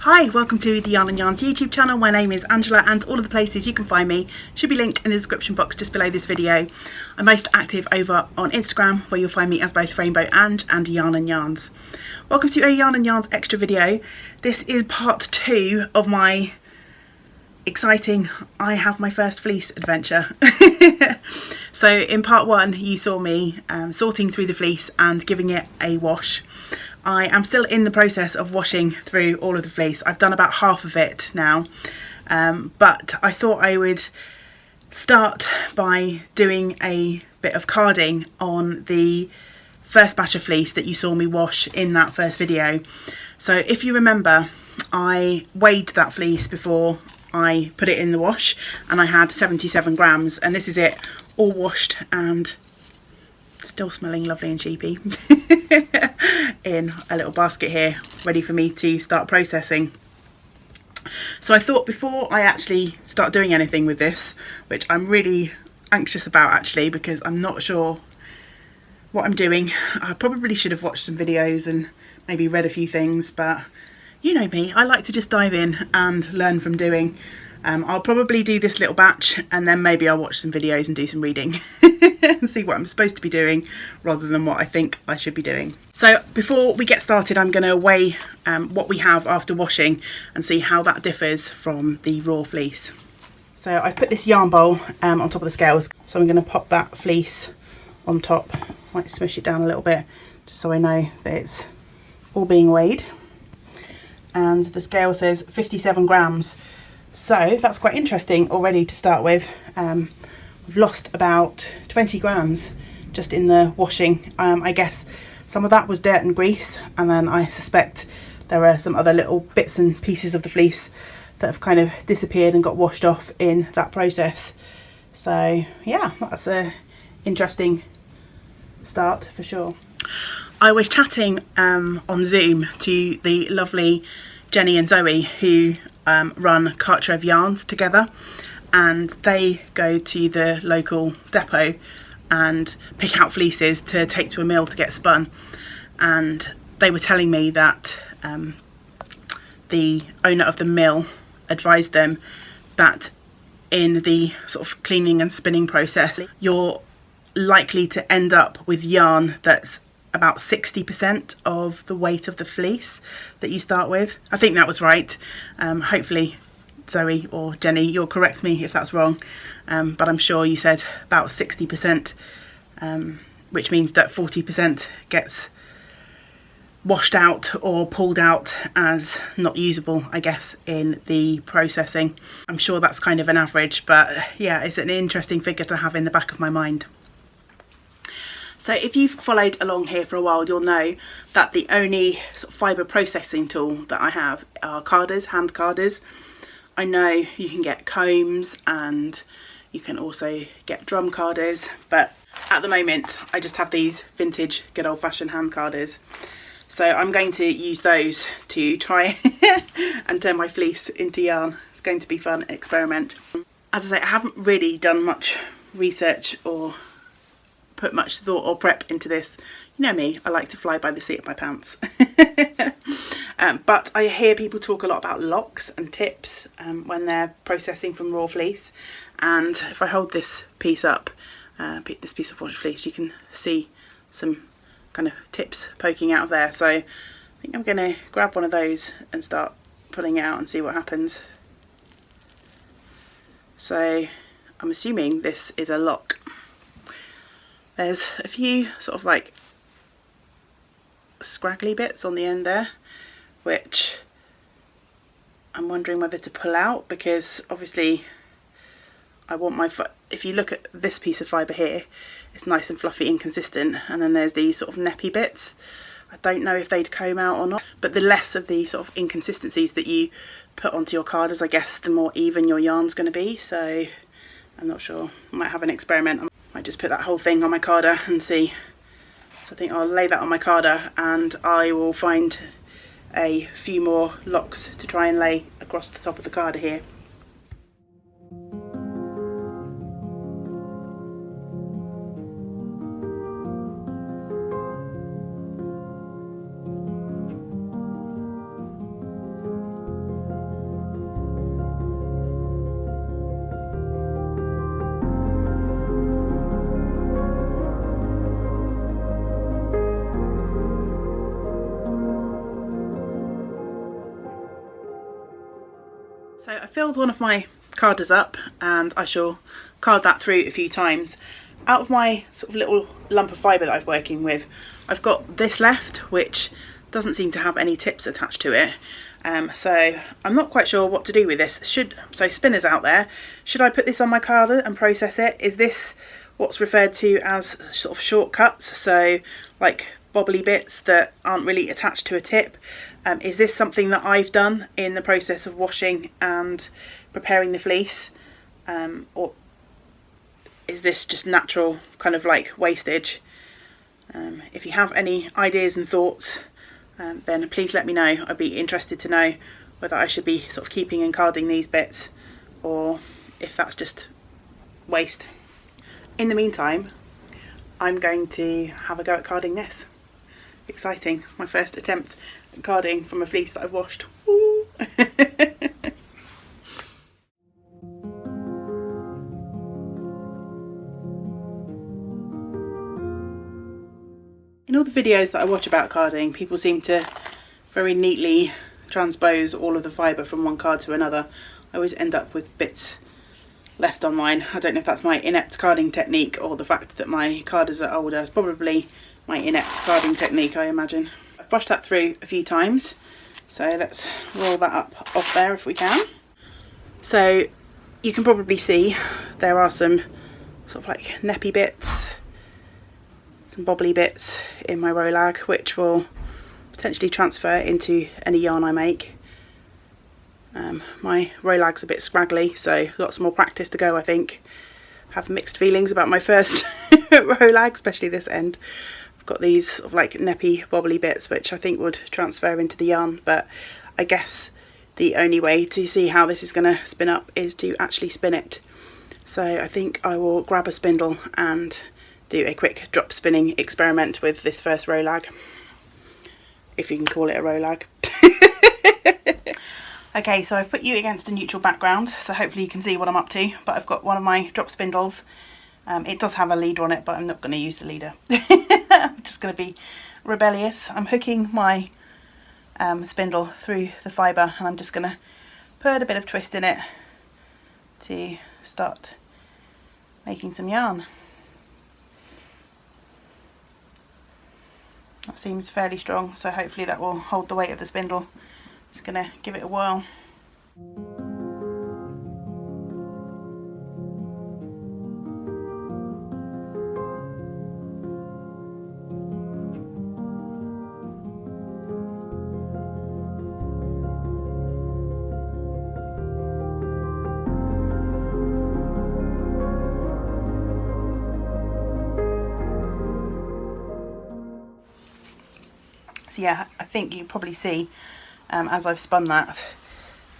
Hi, welcome to the Yarn and Yarns YouTube channel. My name is Angela and all of the places you can find me should be linked in the description box just below this video. I'm most active over on Instagram where you'll find me as both Rainbow and Yarn and Yarns. Welcome to a Yarn and Yarns extra video. This is part 2 of my exciting I have my first fleece adventure. So in part 1 you saw me sorting through the fleece and giving it a wash. I am still in the process of washing through all of the fleece. I've done about half of it now, but I thought I would start by doing a bit of carding on the first batch of fleece that you saw me wash in that first video. So if you remember, I weighed that fleece before I put it in the wash and I had 77 grams, and this is it all washed and still smelling lovely and cheapy in a little basket here, ready for me to start processing. So I thought before I actually start doing anything with this, which I'm really anxious about actually because I'm not sure what I'm doing. I probably should have watched some videos and maybe read a few things, but you know me, I like to just dive in and learn from doing. I'll probably do this little batch and then maybe I'll watch some videos and do some reading and see what I'm supposed to be doing rather than what I think I should be doing. So before we get started, I'm going to weigh what we have after washing and see how that differs from the raw fleece. So I've put this yarn bowl on top of the scales, so I'm going to pop that fleece on top, might smush it down a little bit just so I know that it's all being weighed. And the scale says 57 grams. So that's quite interesting already to start with. We've lost about 20 grams just in the washing. I guess some of that was dirt and grease, and then I suspect there are some other little bits and pieces of the fleece that have kind of disappeared and got washed off in that process. So yeah, that's a interesting start for sure. I was chatting on Zoom to the lovely Jenny and Zoe who run Cartrev Yarns together, and they go to the local depot and pick out fleeces to take to a mill to get spun. And they were telling me that the owner of the mill advised them that in the sort of cleaning and spinning process you're likely to end up with yarn that's about 60% of the weight of the fleece that you start with. I think that was right. Hopefully Zoe or Jenny, you'll correct me if that's wrong, but I'm sure you said about 60%, which means that 40% gets washed out or pulled out as not usable, I guess, in the processing. I'm sure that's kind of an average, but yeah, it's an interesting figure to have in the back of my mind. So if you've followed along here for a while, you'll know that the only sort of fibre processing tool that I have are carders, hand carders. I know you can get combs and you can also get drum carders, but at the moment I just have these vintage good old-fashioned hand carders. So I'm going to use those to try and turn my fleece into yarn. It's going to be fun experiment. As I say, I haven't really done much research or put much thought or prep into this. You know me, I like to fly by the seat of my pants. But I hear people talk a lot about locks and tips when they're processing from raw fleece. And if I hold this piece up, this piece of washed fleece, you can see some kind of tips poking out of there. So I think I'm going to grab one of those and start pulling it out and see what happens. So I'm assuming this is a lock. There's a few sort of like scraggly bits on the end there, which I'm wondering whether to pull out, because obviously I want my, if you look at this piece of fibre here, it's nice and fluffy and consistent, and then there's these sort of neppy bits. I don't know if they'd comb out or not, but the less of the sort of inconsistencies that you put onto your carders, I guess the more even your yarn's going to be. So I'm not sure, I might have an experiment. I might just put that whole thing on my carder and see. So I think I'll lay that on my carder and I will find a few more locks to try and lay across the top of the carder here. So I filled one of my carders up and I shall card that through a few times. Out of my sort of little lump of fibre that I'm working with, I've got this left, which doesn't seem to have any tips attached to it. So I'm not quite sure what to do with this. So spinners out there, should I put this on my carder and process it? Is this what's referred to as sort of shortcuts? So like bobbly bits that aren't really attached to a tip. Is this something that I've done in the process of washing and preparing the fleece? Or is this just natural kind of like wastage? If you have any ideas and thoughts, then please let me know. I'd be interested to know whether I should be sort of keeping and carding these bits or if that's just waste. In the meantime, I'm going to have a go at carding this. Exciting, my first attempt at carding from a fleece that I've washed. Woo. In all the videos that I watch about carding, people seem to very neatly transpose all of the fibre from one card to another. I always end up with bits left on mine. I don't know if that's my inept carding technique or the fact that my carders are older. It's probably my inept carding technique, I imagine. I've brushed that through a few times, so let's roll that up off there if we can. So you can probably see there are some sort of like neppy bits, some bobbly bits in my rolag, which will potentially transfer into any yarn I make. My rolag's a bit scraggly, so lots more practice to go, I think. I have mixed feelings about my first rolag, especially this end. I've got these sort of like neppy bobbly bits which I think would transfer into the yarn, but I guess the only way to see how this is going to spin up is to actually spin it. So I think I will grab a spindle and do a quick drop spinning experiment with this first rolag, if you can call it a rolag. Okay, so I've put you against a neutral background, so hopefully you can see what I'm up to, but I've got one of my drop spindles. It does have a leader on it, but I'm not going to use the leader. I'm just going to be rebellious. I'm hooking my spindle through the fibre, and I'm just going to put a bit of twist in it to start making some yarn. That seems fairly strong, so hopefully that will hold the weight of the spindle. Just going to give it a whirl. So yeah, I think you can probably see as I've spun that,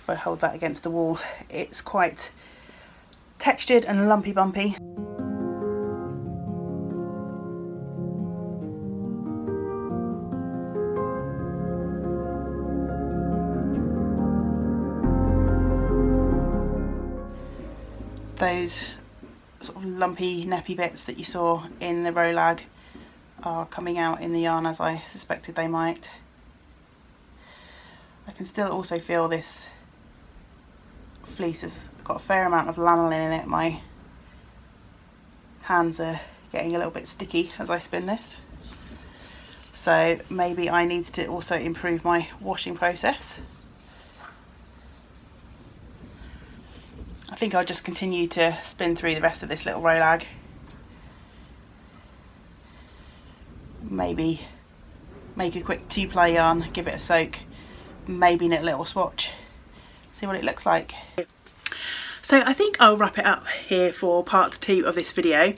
if I hold that against the wall, it's quite textured and lumpy bumpy. Those sort of lumpy, neppy bits that you saw in the rolag are coming out in the yarn as I suspected they might. I can still also feel this fleece has got a fair amount of lanolin in it. My hands are getting a little bit sticky as I spin this. So maybe I need to also improve my washing process. I think I'll just continue to spin through the rest of this little rolag. Maybe make a quick 2-ply yarn, give it a soak, maybe knit a little swatch, see what it looks like. So I think I'll wrap it up here for part 2 of this video.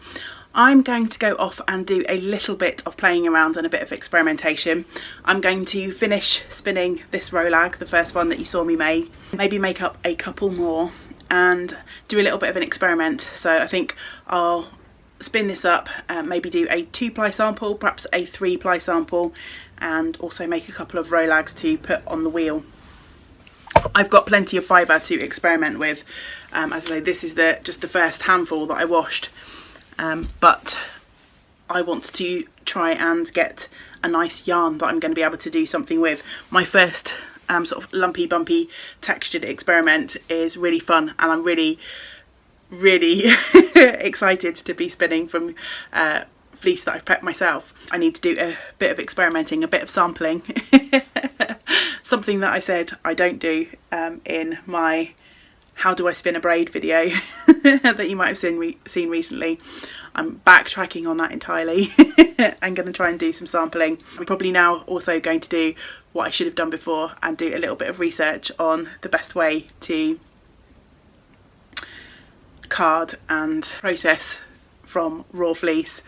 I'm going to go off and do a little bit of playing around and a bit of experimentation. I'm going to finish spinning this rolag, the first one that you saw me make, maybe make up a couple more and do a little bit of an experiment. So I think I'll spin this up, maybe do a 2-ply sample, perhaps a 3-ply sample, and also make a couple of rolags to put on the wheel. I've got plenty of fibre to experiment with. As I say, this is just the first handful that I washed, but I want to try and get a nice yarn that I'm going to be able to do something with. My first sort of lumpy bumpy textured experiment is really fun, and I'm really excited to be spinning from fleece that I've prepped myself. I need to do a bit of experimenting, a bit of sampling. Something that I said I don't do in my how do I spin a braid video that you might have seen recently. I'm backtracking on that entirely. I'm going to try and do some sampling. I'm probably now also going to do what I should have done before and do a little bit of research on the best way to card and process from raw fleece,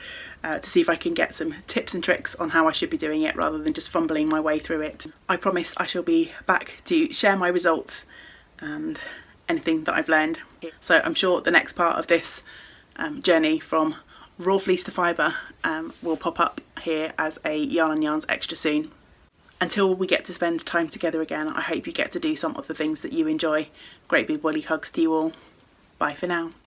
to see if I can get some tips and tricks on how I should be doing it rather than just fumbling my way through it. I promise I shall be back to share my results and anything that I've learned. So I'm sure the next part of this journey from raw fleece to fibre will pop up here as a Yarn and Yarns extra soon. Until we get to spend time together again, I hope you get to do some of the things that you enjoy. Great big woolly hugs to you all. Bye for now.